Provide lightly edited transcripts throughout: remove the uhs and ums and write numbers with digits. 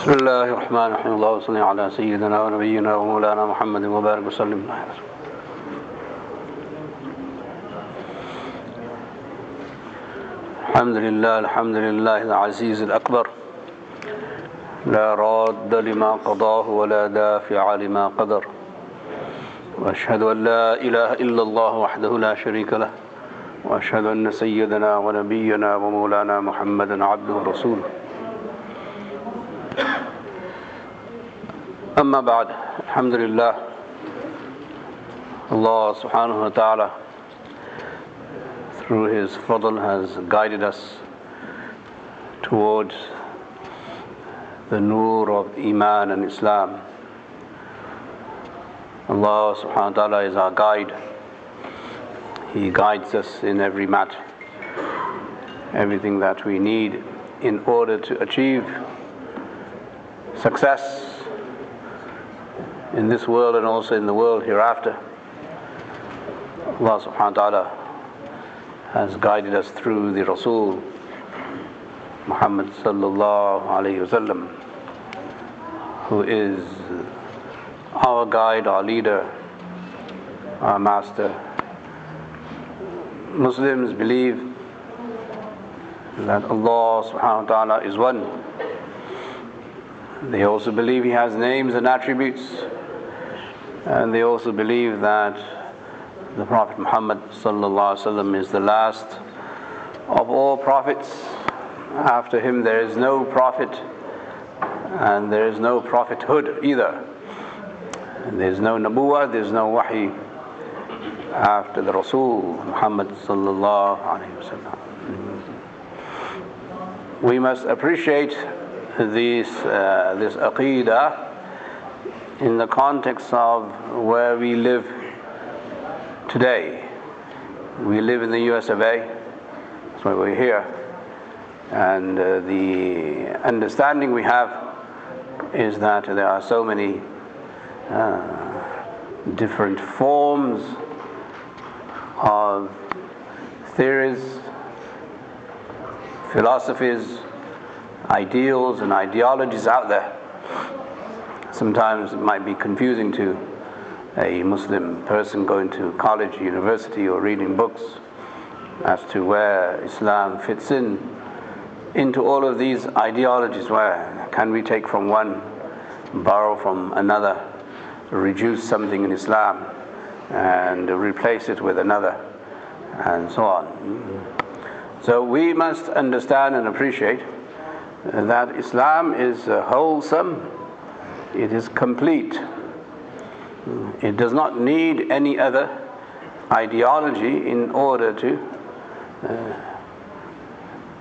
بسم الله الرحمن الرحيم اللهم صل على سيدنا ونبينا ومولانا محمد وبارك وسلم. الحمد لله العزيز الأكبر لا راد لما قضاه ولا دافع لما قدر، وأشهد أن لا إله إلا الله وحده لا شريك له، وأشهد أن سيدنا ونبينا ومولانا محمدا عبده ورسوله. أما بعد، الحمد لله, Allah subhanahu wa ta'ala through His fadl has guided us towards the nur of Iman and Islam. Allah subhanahu wa ta'ala is our guide. He guides us in every matter, everything that we need in order to achieve success in this world and also in the world hereafter. Allah subhanahu wa ta'ala has guided us through the Rasūl Muhammad sallallahu alayhi wa sallam, who is our guide, our leader, our master. Muslims believe that Allah subhanahu wa ta'ala is one. They also believe He has names and attributes, and they also believe that the Prophet Muhammad sallallahu alaihi wasallam is the last of all prophets. After him there is no prophet, and there is no prophethood either. And there is no nabuwah, there is no wahi after the Rasūl Muhammad sallallahu alaihi wasallam. We must appreciate this aqeedah in the context of where we live today. We live in the US of A, that's why we're here, and the understanding we have is that there are so many different forms of theories, philosophies, ideals and ideologies out there. Sometimes it might be confusing to a Muslim person going to college, university, or reading books as to where Islam fits into all of these ideologies. Where can we take from one, borrow from another, reduce something in Islam and replace it with another, and so on. So we must understand and appreciate that Islam is wholesome, it is complete. It does not need any other ideology in order to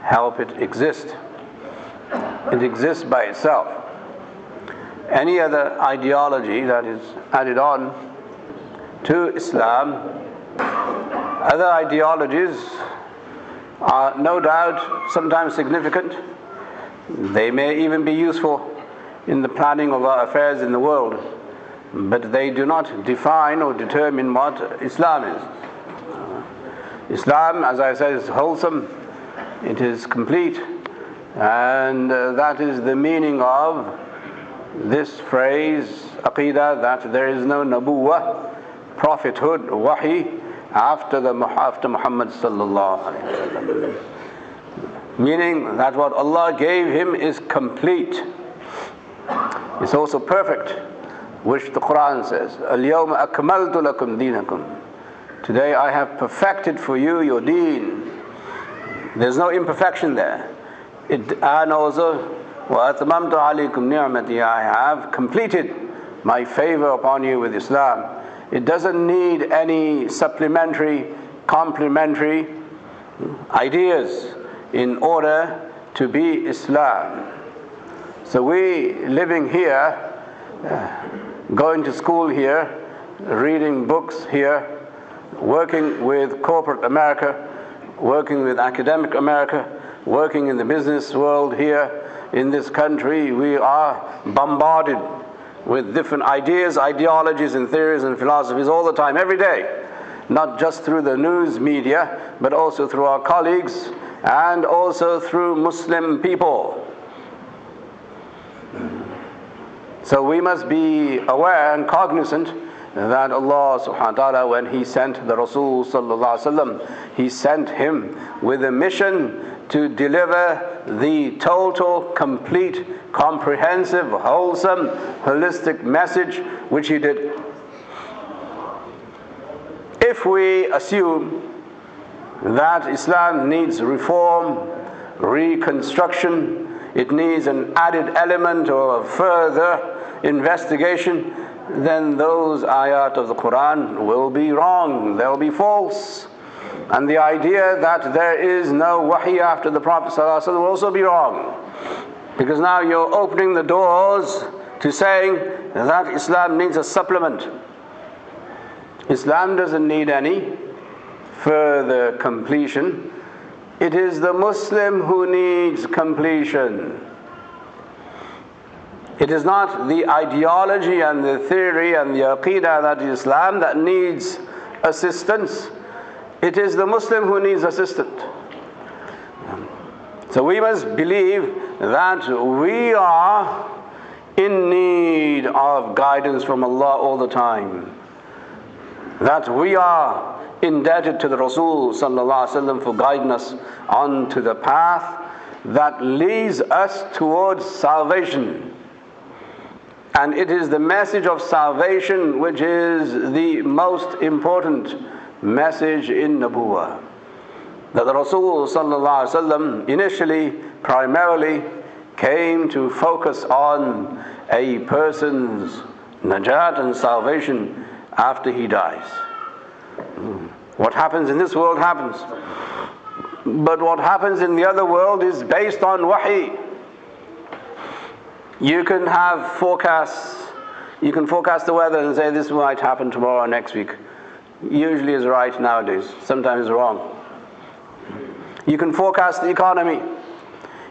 help it exist. It exists by itself. Any other ideology that is added on to Islam, other ideologies are no doubt sometimes significant. They may even be useful in the planning of our affairs in the world, but they do not define or determine what Islam is. Islam, as I said, is wholesome, it is complete, and that is the meaning of this phrase, aqeedah, that there is no nabuwah, prophethood, wahi, after Muhammad sallallahu alaihi wasallam. Meaning that what Allah gave him is complete. It's also perfect, which the Quran says, Al-yawma akmaltu lakum deenakum. Today I have perfected for you your deen. There's no imperfection there. And also, وَأَتْمَمْتُ عَلَيْكُمْ نِعْمَتِي, I have completed my favor upon you with Islam. It doesn't need any supplementary, complementary ideas in order to be Islam. So we living here, going to school here, reading books here, working with corporate America, working with academic America, working in the business world here in this country, we are bombarded with different ideas, ideologies and theories and philosophies all the time, every day. Not just through the news media, but also through our colleagues and also through Muslim people. So we must be aware and cognizant that Allah subhanahu wa ta'ala, when He sent the Rasūl sallallahu alaihi wasallam, He sent him with a mission to deliver the total, complete, comprehensive, wholesome, holistic message which He did. If we assume that Islam needs reform, reconstruction, it needs an added element or further investigation, then those ayat of the Quran will be wrong, they'll be false. And the idea that there is no wahi after the Prophet ﷺ will also be wrong. Because now you're opening the doors to saying that Islam needs a supplement. Islam doesn't need any further completion. It is the Muslim who needs completion. It is not the ideology and the theory and the aqidah that is Islam that needs assistance. It is the Muslim who needs assistance. So we must believe that we are in need of guidance from Allah all the time. That we are indebted to the Rasūl sallallahu alaihi wasallam for guiding us onto the path that leads us towards salvation. And it is the message of salvation which is the most important message in Nubuwwah. That the Rasūl sallallahu alaihi wasallam initially, primarily, came to focus on a person's najat and salvation after he dies. What happens in this world happens. But what happens in the other world is based on wahi. You can have forecasts. You can forecast the weather and say this might happen tomorrow or next week. Usually is right nowadays. Sometimes wrong. You can forecast the economy.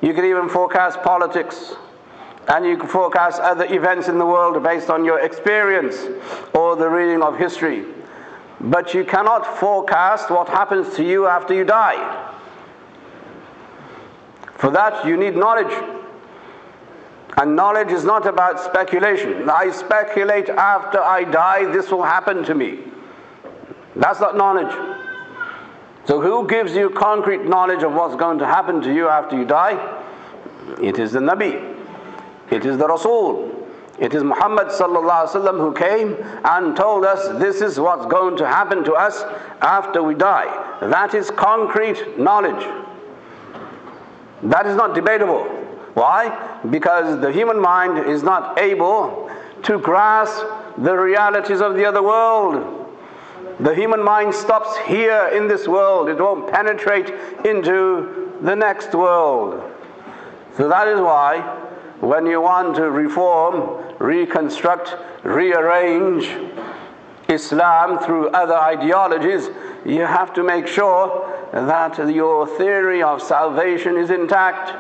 You can even forecast politics. And you can forecast other events in the world based on your experience or the reading of history. But you cannot forecast what happens to you after you die. For that you need knowledge. And knowledge is not about speculation. I speculate after I die, this will happen to me. That's not knowledge. So who gives you concrete knowledge of what's going to happen to you after you die? It is the Nabi. It is the Rasūl. It is Muhammad sallallahu alaihi wasallam who came and told us this is what's going to happen to us after we die. That is concrete knowledge. That is not debatable. Why? Because the human mind is not able to grasp the realities of the other world. The human mind stops here in this world. It won't penetrate into the next world. So that is why when you want to reform, reconstruct, rearrange Islam through other ideologies, you have to make sure that your theory of salvation is intact.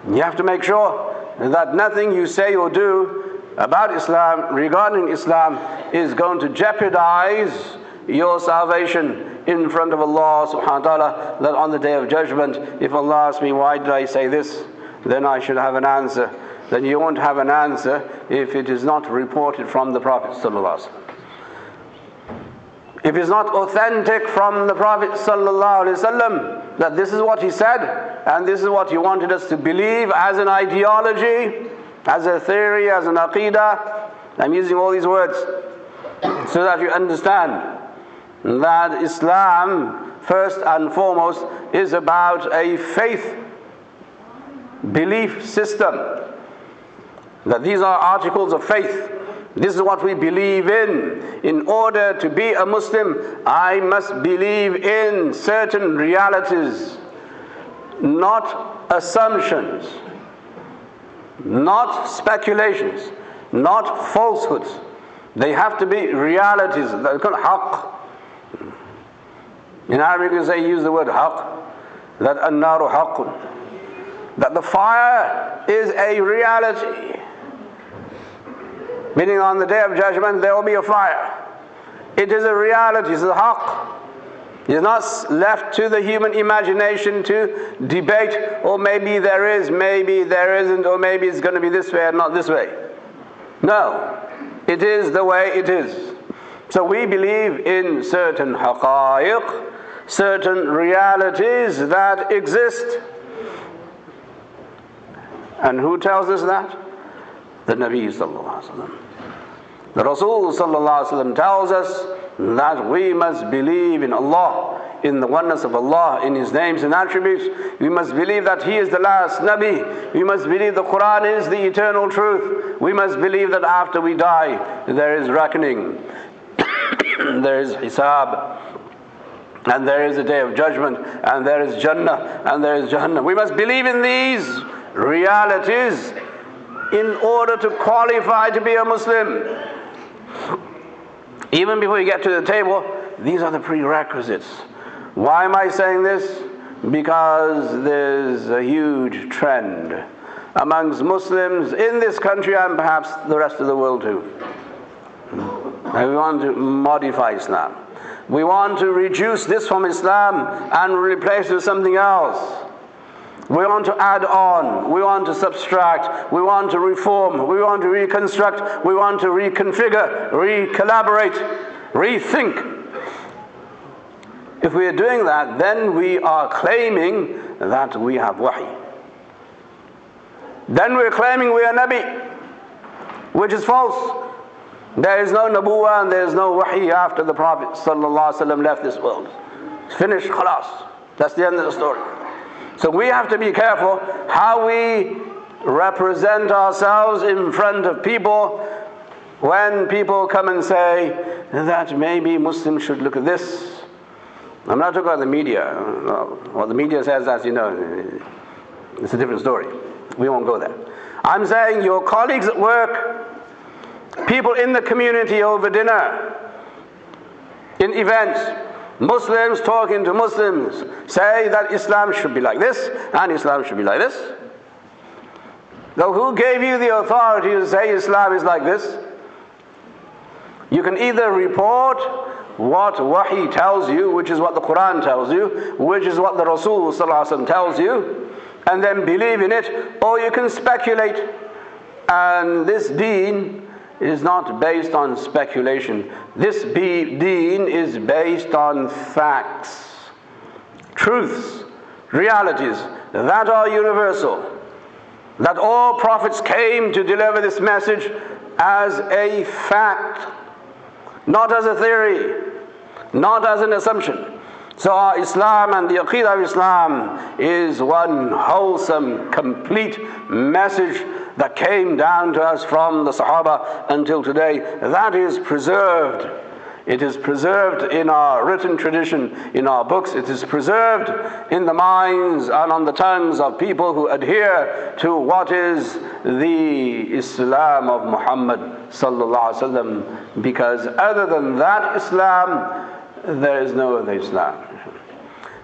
You have to make sure that nothing you say or do about Islam, regarding Islam, is going to jeopardize your salvation in front of Allah subhanahu wa ta'ala, that on the Day of Judgment, if Allah asks me why did I say this, then I should have an answer. Then you won't have an answer if it is not reported from the Prophet sallallahu alaihi wasallam. If it's not authentic from the Prophet sallallahu alaihi wasallam that this is what he said and this is what he wanted us to believe as an ideology, as a theory, as an aqidah, I'm using all these words so that you understand that Islam first and foremost is about a faith belief system. That these are articles of faith. This is what we believe in. In order to be a Muslim, I must believe in certain realities, not assumptions, not speculations, not falsehoods. They have to be realities. They're called haqq. In Arabic you say, use the word haqq, that an-naru haqqun, that the fire is a reality. Meaning on the Day of Judgment there will be a fire. It is a reality, it's a haqq. It is not left to the human imagination to debate, or maybe there is, maybe there isn't, or maybe it's going to be this way and not this way. No, it is the way it is. So we believe in certain haqa'iq, certain realities that exist. And who tells us that? The Nabi sallallahu alaihi wasallam. The Rasūl sallallahu alaihi wasallam tells us that we must believe in Allah, in the oneness of Allah, in His names and attributes. We must believe that He is the last Nabi. We must believe the Quran is the eternal truth. We must believe that after we die, there is reckoning, there is hisab, and there is a day of judgment, and there is Jannah, and there is Jahannam. We must believe in these realities in order to qualify to be a Muslim. Even before you get to the table, these are the prerequisites. Why am I saying this? Because there's a huge trend amongst Muslims in this country and perhaps the rest of the world too. And we want to modify Islam. We want to reduce this from Islam and replace it with something else. We want to add on, we want to subtract, we want to reform, we want to reconstruct, we want to reconfigure, recollaborate, rethink. If we are doing that, then we are claiming that we have wahi. Then we're claiming we are Nabi, which is false. There is no Nabuwa and there is no wahi after the Prophet ﷺ left this world. It's finished, khalas. That's the end of the story. So we have to be careful how we represent ourselves in front of people when people come and say that maybe Muslims should look at this. I'm not talking about the media. What the media says, as you know, it's a different story. We won't go there. I'm saying your colleagues at work, people in the community over dinner, in events, Muslims talking to Muslims, say that Islam should be like this and Islam should be like this. Now, who gave you the authority to say Islam is like this? You can either report what Wahi tells you, which is what the Quran tells you, which is what the Rasūl ﷺ tells you, and then believe in it, or you can speculate. And this deen is not based on speculation. This deen is based on facts, truths, realities that are universal. That all prophets came to deliver this message as a fact, not as a theory, not as an assumption. So our Islam and the Aqidah of Islam is one wholesome, complete message that came down to us from the Sahaba until today. That is preserved. It is preserved in our written tradition, in our books. It is preserved in the minds and on the tongues of people who adhere to what is the Islam of Muhammad sallallahu alaihi wasallam. Because other than that Islam, there is no other Islam.